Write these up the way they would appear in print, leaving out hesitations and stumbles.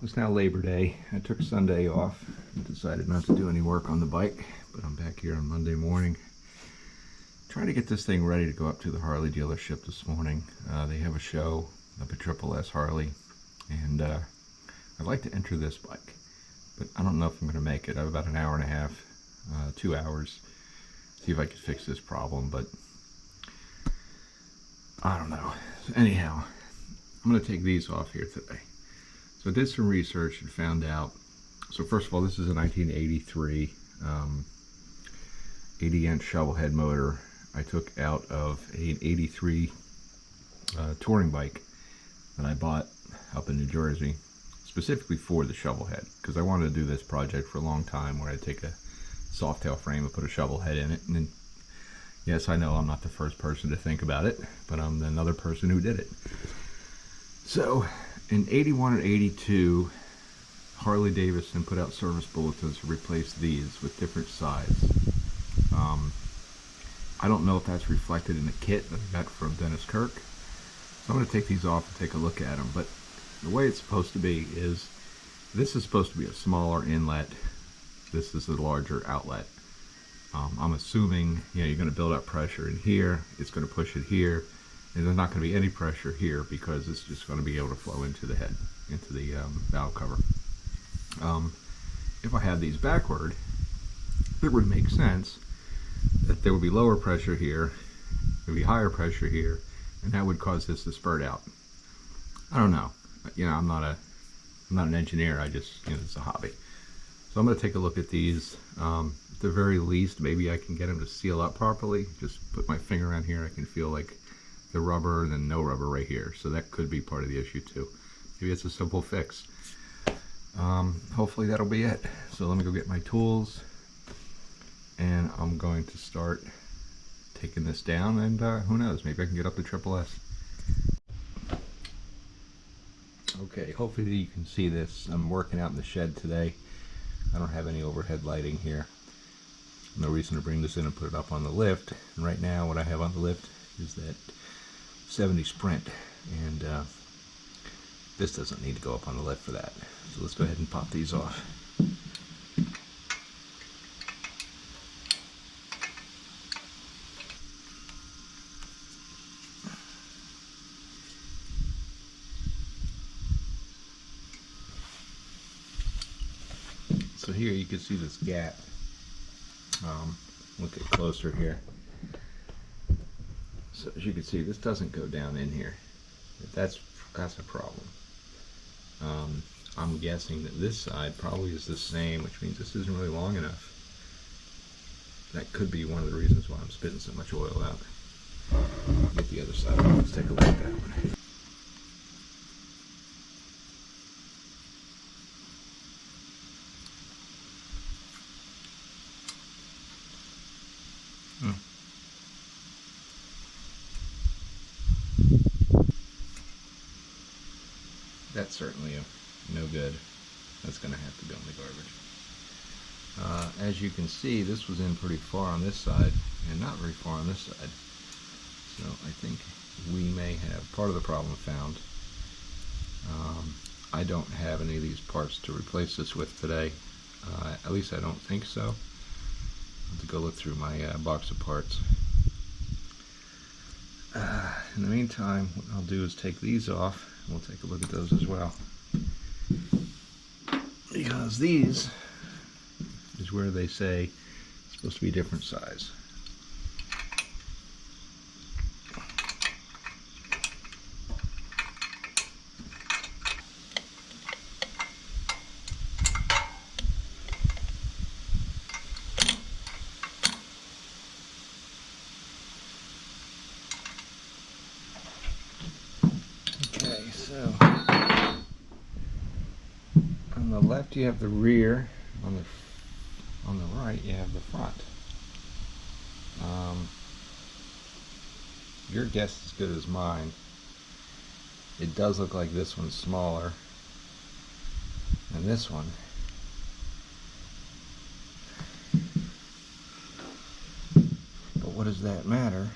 It's now Labor Day. I took Sunday off and decided not to do any work on the bike, but I'm back here on Monday morning trying to get this thing ready to go up to the Harley dealership this morning. They have a show up at Triple S Harley, and I'd like to enter this bike, but I don't know if I'm going to make it. I have about an hour and a half, 2 hours, see if I can fix this problem, but I don't know. So anyhow, I'm going to take these off here today. So I did some research and found out, so first of all, this is a 1983 80-inch shovel head motor I took out of an 83 touring bike that I bought up in New Jersey, specifically for the shovel head, because I wanted to do this project for a long time where I'd take a soft tail frame and put a shovel head in it. And then, yes, I know I'm not the first person to think about it, but I'm another person who did it. So in 81 or 82, Harley Davidson put out service bulletins to replace these with different sides. I don't know if that's reflected in the kit that I got from Dennis Kirk, so I'm going to take these off and take a look at them. But the way it's supposed to be is, this is supposed to be a smaller inlet, this is a larger outlet. I'm assuming, you know, you're going to build up pressure in here, it's going to push it here, and there's not going to be any pressure here because it's just going to be able to flow into the head, into the valve cover. If I had these backward, it would make sense that there would be lower pressure here, there would be higher pressure here, and that would cause this to spurt out. I don't know. You know, I'm not an engineer. I just, you know, it's a hobby. So I'm going to take a look at these. At the very least, maybe I can get them to seal up properly. Just put my finger on here, I can feel like the rubber and then no rubber right here. So that could be part of the issue too. Maybe it's a simple fix. Hopefully that'll be it. So let me go get my tools, and I'm going to start taking this down, and who knows, maybe I can get up to Triple S. Okay, hopefully you can see this. I'm working out in the shed today. I don't have any overhead lighting here. No reason to bring this in and put it up on the lift. And right now what I have on the lift is that 70 Sprint, and this doesn't need to go up on the lift for that. So let's go ahead and pop these off. So here you can see this gap. Look at closer here. So as you can see, this doesn't go down in here. That's a problem. I'm guessing that this side probably is the same, which means this isn't really long enough. That could be one of the reasons why I'm spitting so much oil out. Get the other side. Let's take a look at that one. That's certainly no good. That's going to have to go in the garbage. As you can see, this was in pretty far on this side and not very far on this side. So I think we may have part of the problem found. I don't have any of these parts to replace this with today. At least I don't think so. I'll have to go look through my box of parts. In the meantime, what I'll do is take these off. We'll take a look at those as well, because these is where they say it's supposed to be a different size. So on the left you have the rear, on the right you have the front. Your guess is as good as mine. It does look like this one's smaller than this one. But what does that matter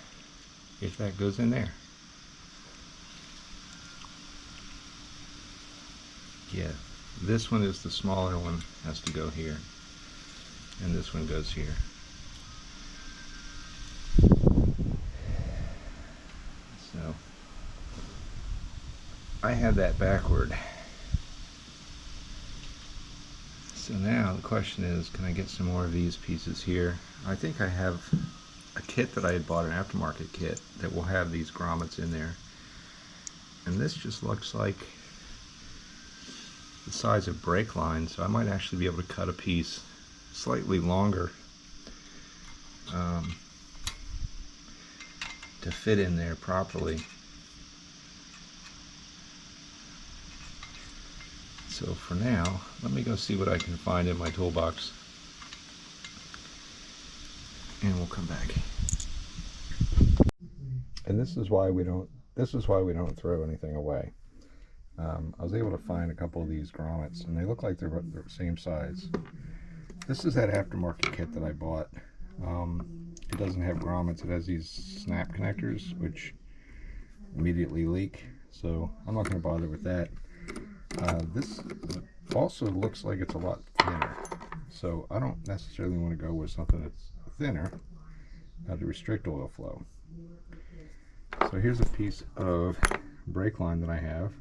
if that goes in there? Yeah, This one is the smaller one, has to go here, and this one goes here. So I had that backward. So now the question is, can I get some more of these pieces here? I think I have a kit that I had bought, an aftermarket kit, that will have these grommets in there. And this just looks like the size of brake line, so I might actually be able to cut a piece slightly longer to fit in there properly. So for now, let me go see what I can find in my toolbox, and we'll come back. And this is why we don't throw anything away. I was able to find a couple of these grommets, and they look like they're the same size. This is that aftermarket kit that I bought. It doesn't have grommets, it has these snap connectors, which immediately leak, so I'm not going to bother with that. This also looks like it's a lot thinner, so I don't necessarily want to go with something that's thinner to restrict oil flow. So here's a piece of brake line that I have,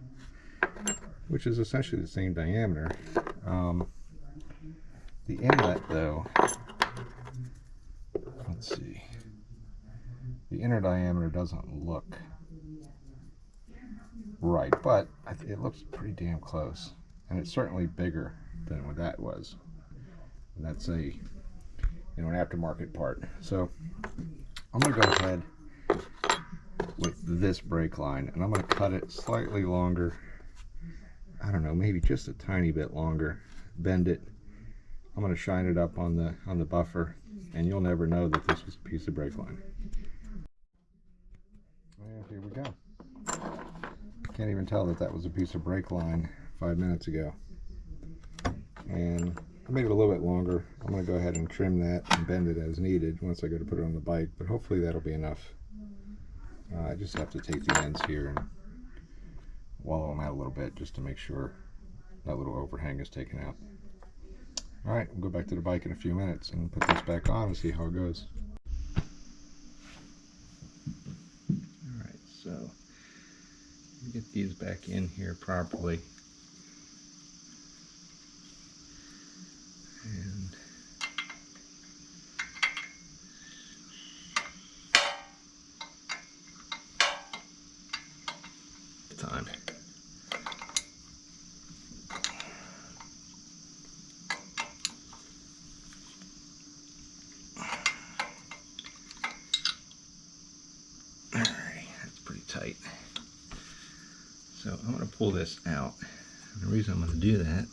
which is essentially the same diameter. The inlet, though, let's see, the inner diameter doesn't look right, but it looks pretty damn close, and it's certainly bigger than what that was. And that's a, an aftermarket part. So I'm going to go ahead with this brake line, and I'm going to cut it slightly longer. I don't know, maybe just a tiny bit longer. Bend it. I'm going to shine it up on the buffer, and you'll never know that this was a piece of brake line. And here we go. Can't even tell that that was a piece of brake line 5 minutes ago. And I made it a little bit longer. I'm going to go ahead and trim that and bend it as needed once I go to put it on the bike, but hopefully that'll be enough. I just have to take the ends here and wallow them out a little bit just to make sure that little overhang is taken out. Alright, we'll go back to the bike in a few minutes and put this back on and see how it goes. Alright, so get these back in here properly. And time. Alrighty, that's pretty tight. So I'm going to pull this out. And the reason I'm going to do that,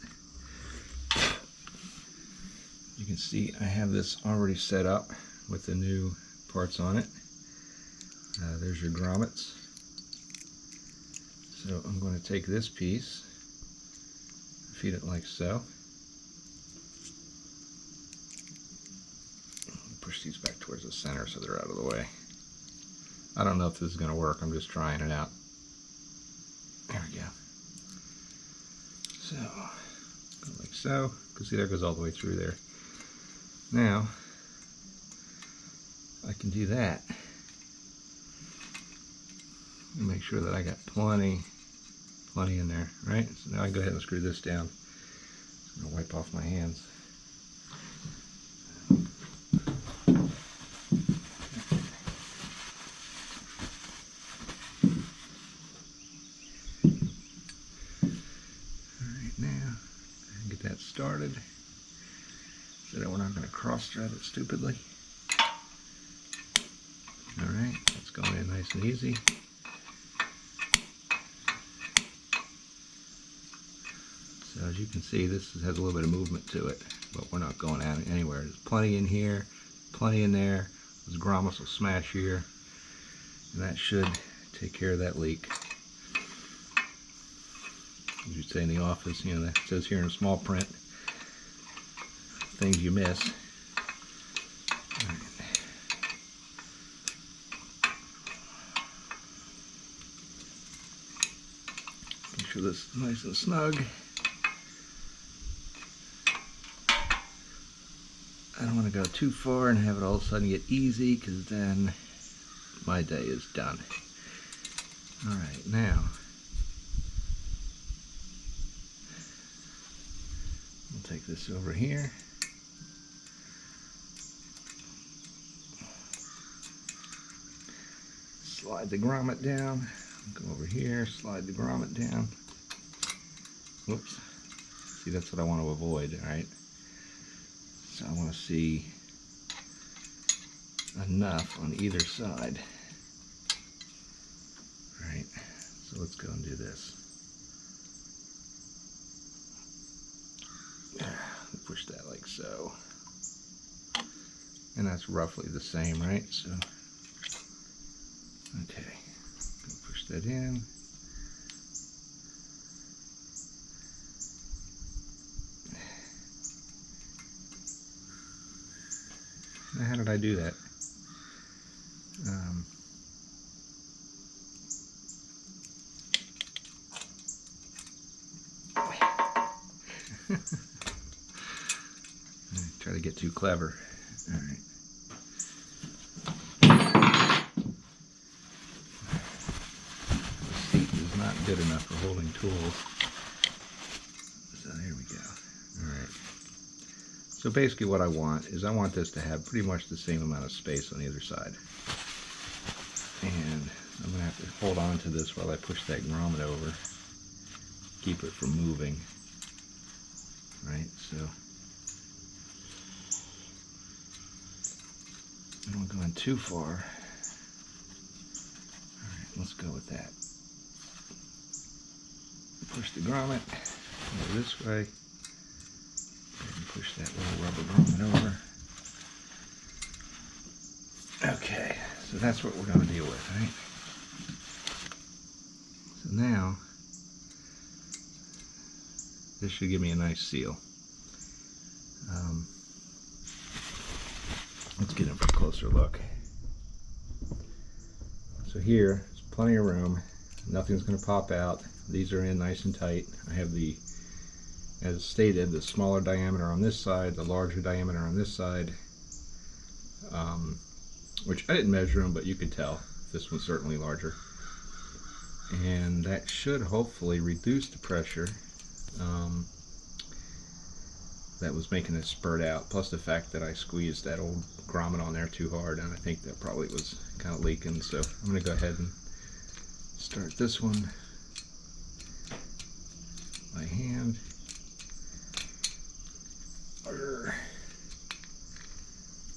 you can see I have this already set up with the new parts on it. There's your grommets. So I'm going to take this piece, feed it like so. Push these back towards the center so they're out of the way. I don't know if this is going to work, I'm just trying it out. There we go. So, go like so. You can see that goes all the way through there. Now, I can do that. And make sure that I got plenty in there, right? So now I can go ahead and screw this down. I'm going to wipe off my hands. Started so that we're not going to cross thread it stupidly. Alright, that's going in nice and easy. So as you can see, this has a little bit of movement to it, but we're not going out anywhere. There's plenty in here, plenty in there. Those grommets will smash here, and that should take care of that leak. As you say in the office, you know, that says here in small print, things you miss. Right. Make sure this is nice and snug. I don't want to go too far and have it all of a sudden get easy, because then my day is done. All right, now we'll take this over here. Slide the grommet down. Go over here, slide the grommet down. Whoops. See, that's what I want to avoid, all right? So I want to see enough on either side. All right, so let's go and do this. Push that like so. And that's roughly the same, right? So, okay, push that in. Now, how did I do that? Try to get too clever. All right. The seat is not good enough for holding tools. So here we go. All right. So basically what I want is I want this to have pretty much the same amount of space on either side. And I'm going to have to hold on to this while I push that grommet over. Keep it from moving. Right, so I don't go in too far. All right, let's go with that. Push the grommet, go this way, and push that little rubber grommet over. Okay, so that's what we're going to deal with, right? So now, this should give me a nice seal. Let's get in for a closer look. So here, there's plenty of room. Nothing's going to pop out. These are in nice and tight. I have the, as stated, the smaller diameter on this side, the larger diameter on this side, which I didn't measure them, but you could tell. This one's certainly larger. And that should hopefully reduce the pressure that was making it spurt out, plus the fact that I squeezed that old grommet on there too hard, and I think that probably was kind of leaking. So I'm going to go ahead and start this one by hand.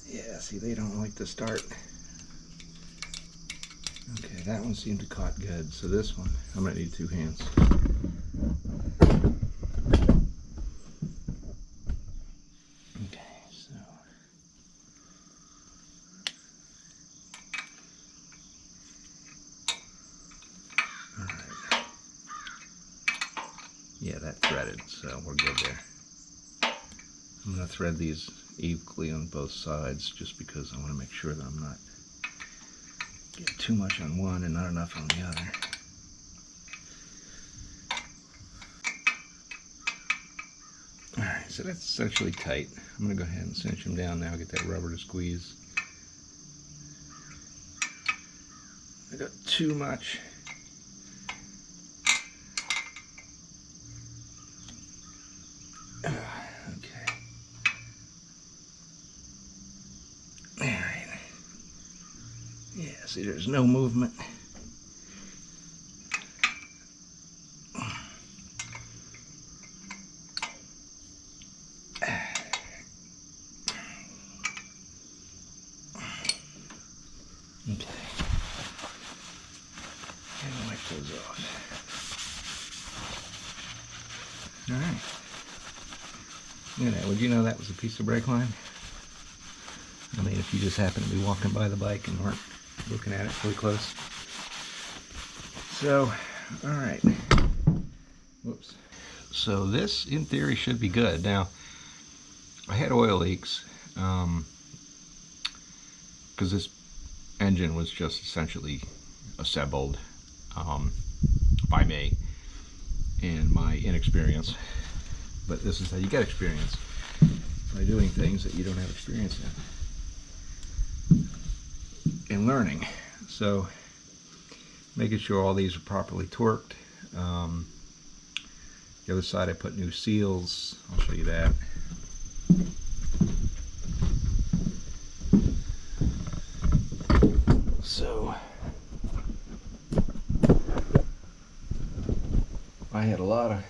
Yeah, see, they don't like to start. Okay, that one seemed to caught good, so this one I'm going to need two hands. Yeah, that threaded, so we're good there. I'm going to thread these equally on both sides just because I want to make sure that I'm not getting too much on one and not enough on the other. Alright, so that's essentially tight. I'm going to go ahead and cinch them down now, get that rubber to squeeze. I got too much. Okay. Alright. Yeah, see, there's no movement. Okay. And wipe those off. Alright. Look at that. Would you know that was a piece of brake line? I mean, if you just happened to be walking by the bike and weren't looking at it really close. So, alright. Whoops. So this, in theory, should be good. Now, I had oil leaks because this engine was just essentially assembled by me and my inexperience. But this is how you get experience. by doing things that you don't have experience in and learning. So making sure all these are properly torqued. The other side I put new seals. I'll show you that. So I had a lot of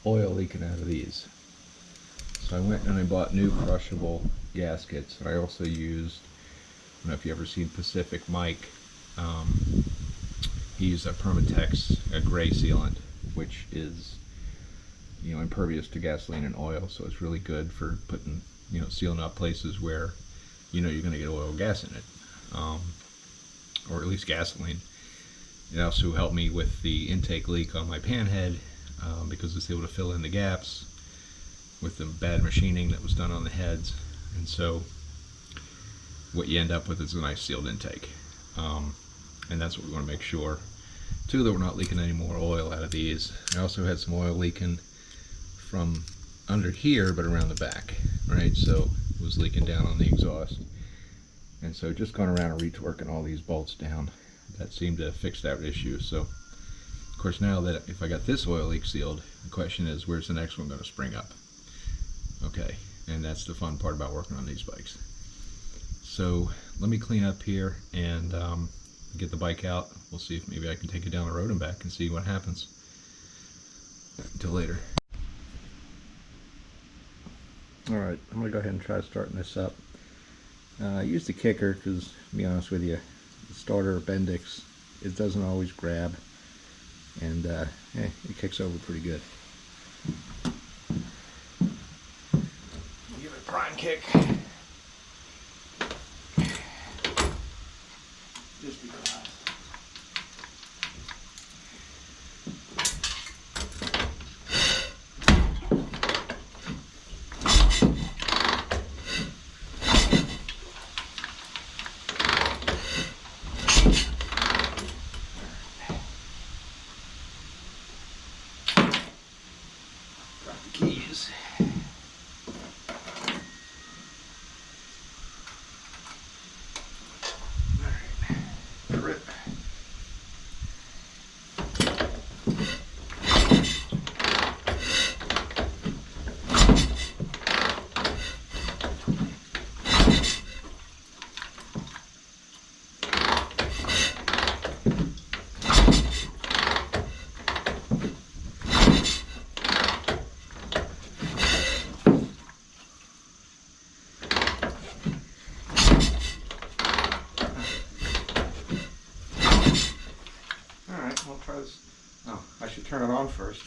oil leaking out of these. So I went and I bought new crushable gaskets. And I also used, I don't know if you ever seen Pacific Mike, he used a Permatex, a gray sealant, which is, you know, impervious to gasoline and oil, so it's really good for putting, you know, sealing up places where, you know, you're going to get oil or gas in it, or at least gasoline. It also helped me with the intake leak on my pan head, because it's able to fill in the gaps with the bad machining that was done on the heads, and so what you end up with is a nice sealed intake, and that's what we want to make sure too, that we're not leaking any more oil out of these. I also had some oil leaking from under here but around the back, right? So it was leaking down on the exhaust, and so just going around and retorquing all these bolts down, that seemed to fix that issue. So of course, now that if I got this oil leak sealed, the question is, where's the next one going to spring up? Okay, and that's the fun part about working on these bikes. So let me clean up here and get the bike out. We'll see if maybe I can take it down the road and back and see what happens. Until later. Alright, I'm going to go ahead and try starting this up. I used the kicker because, to be honest with you, the starter Bendix, it doesn't always grab, and it kicks over pretty good. Give it a prime kick. Just because. Drop the keys. Rip. I'll try this. Oh, I should turn it on first.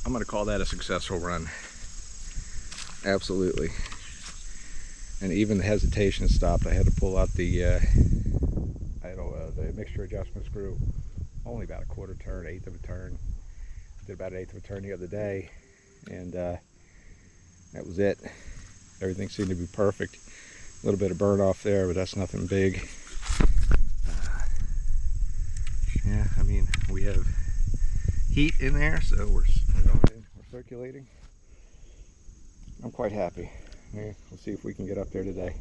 I'm going to call that a successful run. Absolutely. And even the hesitation stopped. I had to pull out the mixture adjustment screw. Only about a quarter turn, eighth of a turn. Did about an eighth of a turn the other day, and that was it. Everything seemed to be perfect. A little bit of burn off there, but that's nothing big. Yeah, I mean, we have heat in there, so we're going in, we're circulating. I'm quite happy. Yeah, we'll see if we can get up there today.